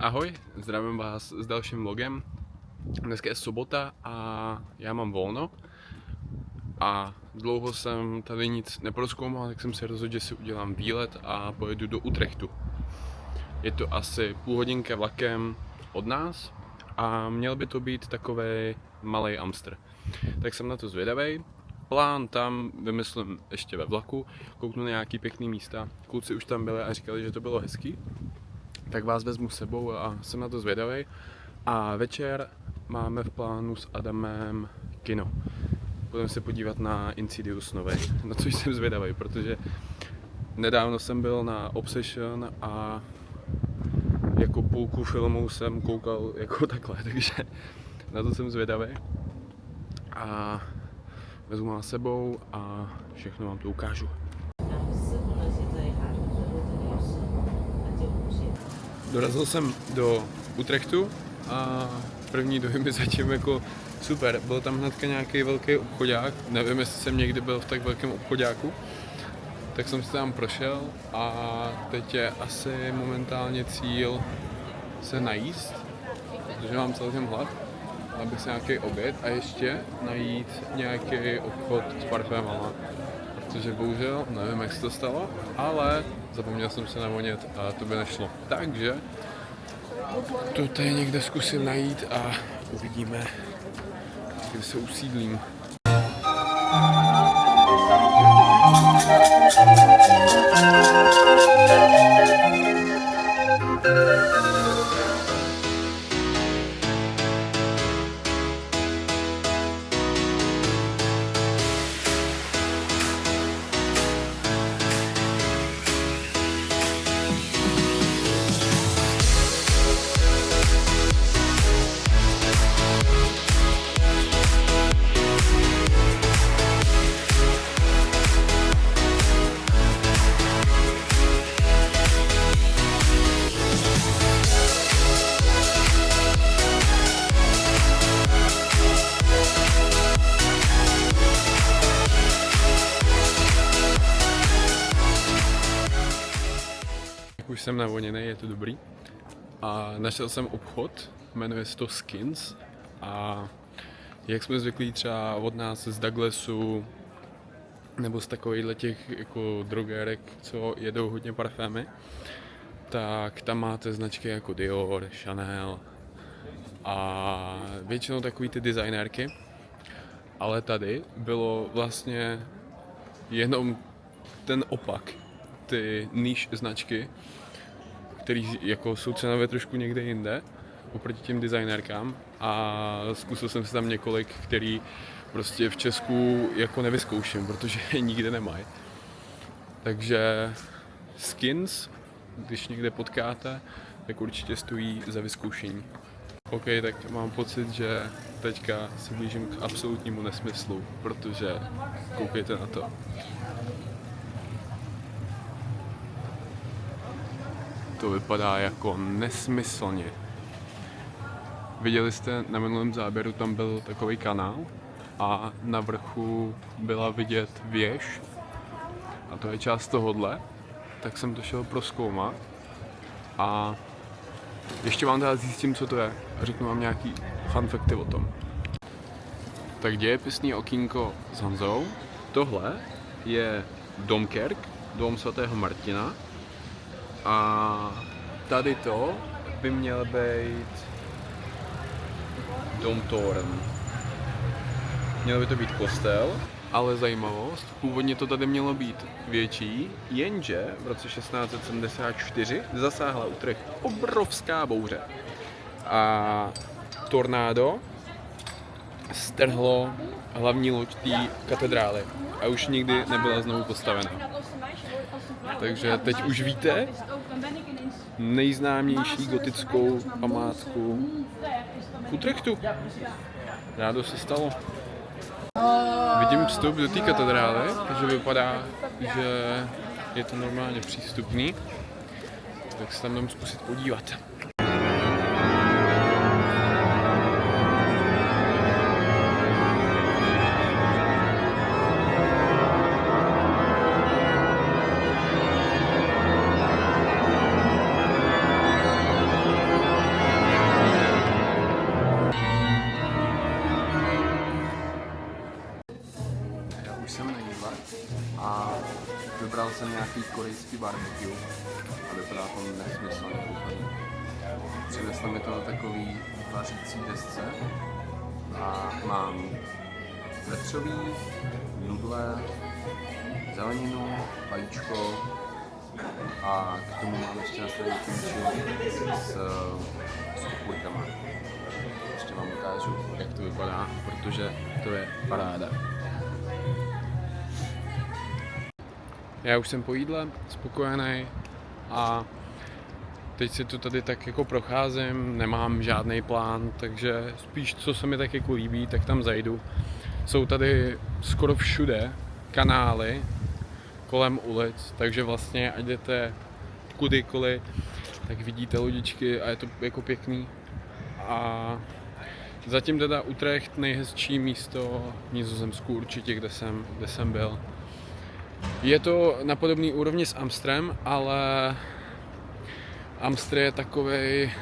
Ahoj, zdravím vás s dalším vlogem. Dneska je sobota a já mám volno a dlouho jsem tady nic neprozkoumal, tak jsem se rozhodl, že si udělám výlet a pojedu do Utrechtu. Je to asi půl hodinka vlakem od nás a měl by to být takovej malej Amster. Tak jsem na to zvědavej. Plán tam vymyslím ještě ve vlaku, kouknu na nějaký pěkný místa. Kluci už tam byli a říkali, že to bylo hezký. Tak vás vezmu s sebou a jsem na to zvědavej. A večer máme v plánu s Adamem kino. Budeme se podívat na Insidious novej, na což jsem zvědavej, protože nedávno jsem byl na Obsession a jako půlku filmu jsem koukal jako takhle, takže na to jsem zvědavej. A vezmu vás s sebou a všechno vám to ukážu. Dorazil jsem do Utrechtu a první dojem je zatím jako super. Byl tam hnedka nějaký velký obchodák, nevím, jestli jsem někdy byl v tak velkém obchodáku, tak jsem si tam prošel a teď je asi momentálně cíl se najíst, protože mám celkem hlad, abych se nějaký oběd a ještě najít nějaký obchod s parfémama, protože bohužel nevím, jak se to stalo, ale zapomněl jsem se navonět a to by nešlo. Takže to tady někde zkusím najít a uvidíme, kde se usídlím. Už jsem navoněný, je to dobrý. A našel jsem obchod, jmenuje se to Skins. A jak jsme zvyklí třeba od nás z Douglasu nebo z takovýchhle těch jako drogérek, co jedou hodně parfémy, tak tam máte značky jako Dior, Chanel a většinou takový ty designérky. Ale tady bylo vlastně jenom ten opak, ty niche značky, které jako jsou cenově trošku někde jinde oproti těm designérkám a zkusil jsem si tam několik, který prostě v Česku jako nevyzkouším, protože je nikde nemají. Takže Skins, když někde potkáte, tak určitě stojí za vyzkoušení. OK, tak mám pocit, že teďka se blížím k absolutnímu nesmyslu, protože koukejte na to. To vypadá jako nesmyslně. Viděli jste na minulém záběru, tam byl takový kanál a na vrchu byla vidět věž a to je část tohodle, tak jsem to šel prozkoumat a ještě vám teda zjistím, co to je a řeknu vám nějaký fun facty o tom. Tak dějepisný okýnko s Hanzou. Tohle je Domkerk, dom svatého Martina. A tady to by měl být Dom Thorn. Měl by to být kostel, ale zajímavost, původně to tady mělo být větší, jenže v roce 1674 zasáhla Utrecht obrovská bouře. A tornádo strhlo hlavní loď té katedrály a už nikdy nebyla znovu postavena. Takže teď už víte nejznámější gotickou památku v Utrechtu. Rádo se stalo. Vidím vstup do té katedrály, takže vypadá, že je to normálně přístupný. Tak se tam jdem zkusit podívat. Bral jsem nějaký korejský barbecue a vypadá to nesmyslně kuchaný. Přinesla mi to na takový vařící desce a mám vepřový, nudle, zeleninu, vajíčko a k tomu mám ještě nastavený kimči s okurkama. Ještě vám ukážu, jak to vypadá, protože to je paráda. Já už jsem po jídle spokojený a teď si to tady tak jako procházím, nemám žádný plán, takže spíš co se mi tak jako líbí, tak tam zajdu. Jsou tady skoro všude kanály kolem ulic, takže vlastně ať jdete kudykoliv, tak vidíte lodičky a je to jako pěkný. A zatím teda Utrecht nejhezčí místo v Nizozemsku určitě, kde jsem byl. Je to na podobné úrovni s Amstrem, ale Amstr je takovej,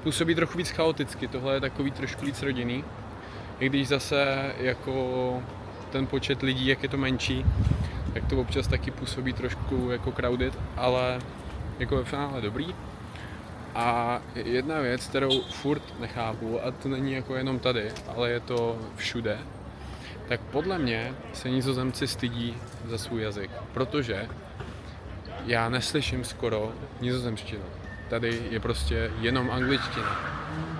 působí trochu víc chaoticky, tohle je takový trošku víc rodinný. I když zase jako ten počet lidí, jak je to menší, tak to občas taky působí trošku jako crowded, ale jako ve finále dobrý. A jedna věc, kterou furt nechápu, a to není jako jenom tady, ale je to všude, tak podle mě se Nizozemci stydí za svůj jazyk, protože já neslyším skoro nizozemštinu. Tady je prostě jenom angličtina.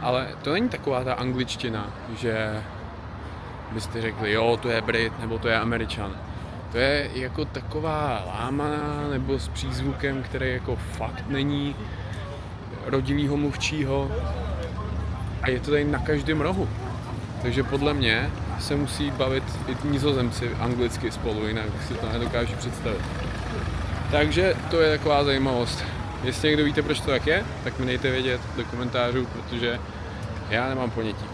Ale to není taková ta angličtina, že byste řekli, jo, to je Brit nebo to je Američan. To je jako taková lámaná nebo s přízvukem, který jako fakt není rodilýho mluvčího a je to tady na každém rohu. Takže podle mě se musí bavit i Nizozemci anglicky spolu, jinak si to nedokážu představit. Takže to je taková zajímavost. Jestli někdo víte, proč to tak je, tak mi dejte vědět do komentářů, protože já nemám ponětí.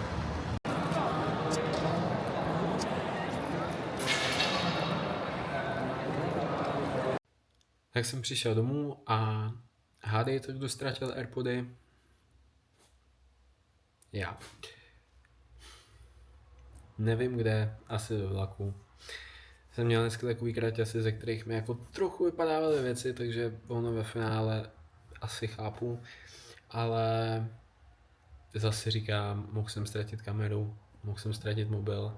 Tak jsem přišel domů a hádejte, kdo ztratil AirPody? Já. Nevím kde, asi do vlaku. Jsem měl dneska takový kraťasy, ze kterých mi jako trochu vypadávaly věci, takže ono ve finále asi chápu, ale zase říkám, mohl jsem ztratit kameru, mohl jsem ztratit mobil,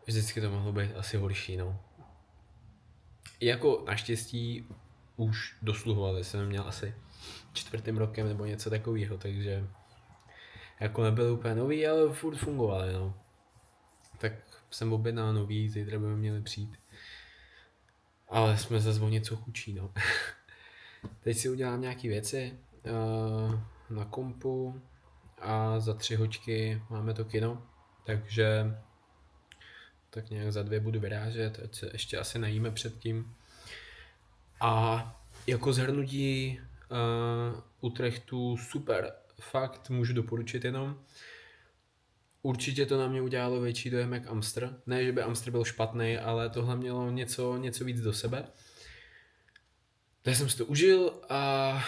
vždycky to mohlo být asi horší, no. Jako naštěstí už dosluhovali, jsem měl asi 4. rokem nebo něco takového, takže jako nebyl úplně nový, ale furt fungovaly, no. Tak jsem objednal nový, zítra by měli přijít. Ale jsme zase o něco chudší, no. Teď si udělám nějaký věci na kompu a za 3 hoďky máme to kino, takže tak nějak za 2 budu vyrážet, ať se ještě asi najíme předtím. A jako shrnutí Utrechtu super, fakt můžu doporučit jenom. Určitě to na mě udělalo větší dojem jak Amstr. Ne, že by Amstr byl špatný, ale tohle mělo něco víc do sebe. Tak jsem si to užil a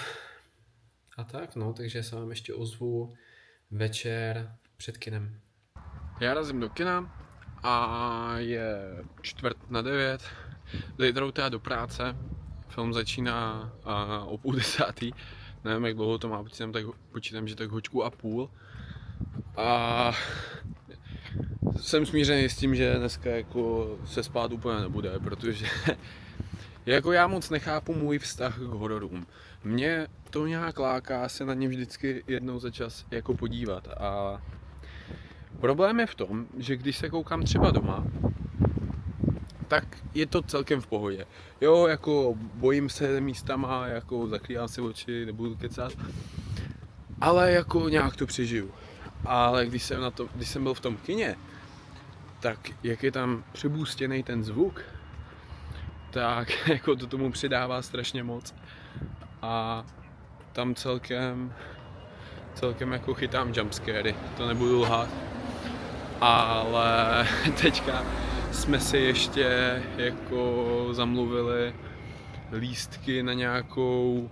tak, no, takže se vám ještě ozvu večer před kinem. Já razím do kina a je 8:45, zítra teda do práce. Film začíná o 9:30. Nevím, jak dlouho to má, počítám, že tak 1,5 hodiny. A jsem smířený s tím, že dneska jako se spát úplně nebude, protože jako já moc nechápu můj vztah k hororům. Mě to nějak láká se na ně vždycky jednou za čas jako podívat a problém je v tom, že když se koukám třeba doma, tak je to celkem v pohodě. Jo, jako bojím se místama, jako zakrývám si oči, nebudu kecat, ale jako nějak to přežiju. Ale když jsem byl v tom kině, tak jak je tam přebůstěný ten zvuk, tak jako to tomu přidává strašně moc. A tam celkem jako chytám jumpscary, to nebudu lhát. Ale teďka jsme si ještě jako zamluvili lístky na nějakou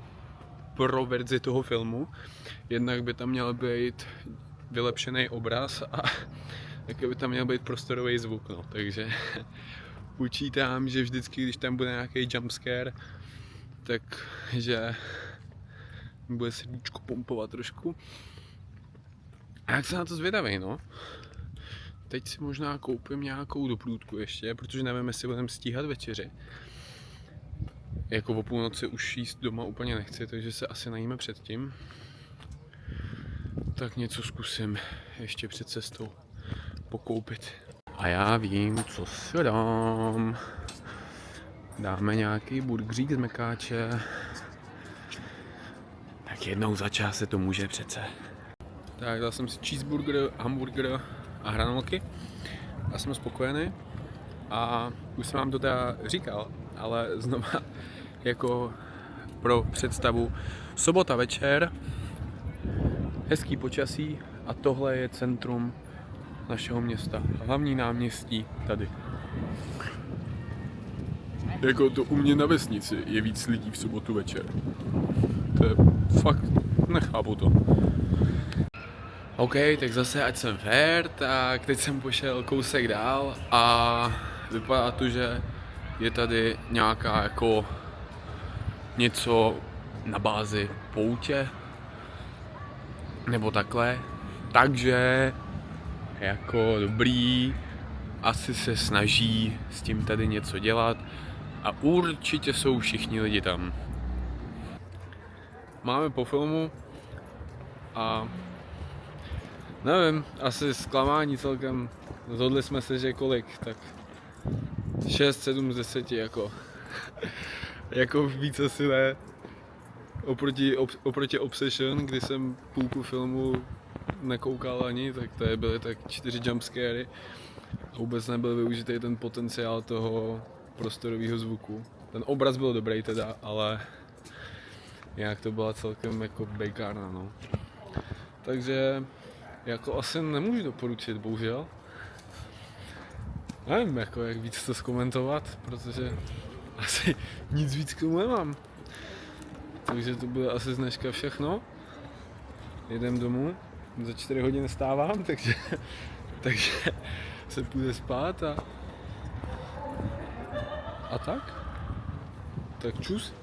pro verzi toho filmu. Jednak by tam měl být vylepšený obraz a taky by tam měl být prostorový zvuk, no. Takže počítám, že vždycky, když tam bude nějaký jumpscare, takže bude srdíčko pompovat trošku. A jak se na to zvědavej, no? Teď si možná koupím nějakou doprůdku ještě, protože nevím, jestli budeme stíhat večeři. Jako o půlnoci už jíst doma úplně nechci, takže se asi najíme předtím. Tak něco zkusím ještě před cestou pokoupit. A já vím, co si dám. Dáme nějaký burgerík z Mekáče. Tak jednou za čas se to může přece. Tak dal jsem si cheeseburger, hamburger a hranolky. A jsem spokojený. A už jsem vám to teda říkal, ale znova jako pro představu. Sobota večer, hezký počasí a tohle je centrum našeho města. Hlavní náměstí tady. Jako to u mě na vesnici je víc lidí v sobotu večer. To je fakt, nechápu to. OK, tak zase ať jsem fair, tak teď jsem pošel kousek dál a vypadá to, že je tady nějaká jako něco na bázi poutě nebo takhle, takže jako dobrý, asi se snaží s tím tady něco dělat a určitě jsou všichni lidi tam. Máme po filmu a nevím, asi zklamání celkem, zhodli jsme se, že kolik, tak 6-7 z 10 jako, jako víc asi ne, oproti Obsession, kdy jsem půlku filmu nekoukal ani, tak tady byly tak 4 jumpscary a vůbec nebyl využitý ten potenciál toho prostorového zvuku. Ten obraz byl dobrý teda, ale nějak to byla celkem jako bejkárna, no. Takže jako asi nemůžu doporučit, bohužel. Nevím, jako jak víc to zkomentovat, protože asi nic víc k tomu nemám. Takže to bude asi z dneška všechno. Jedem domů, za 4 hodiny stávám, takže se půjde spát a tak. Tak čus.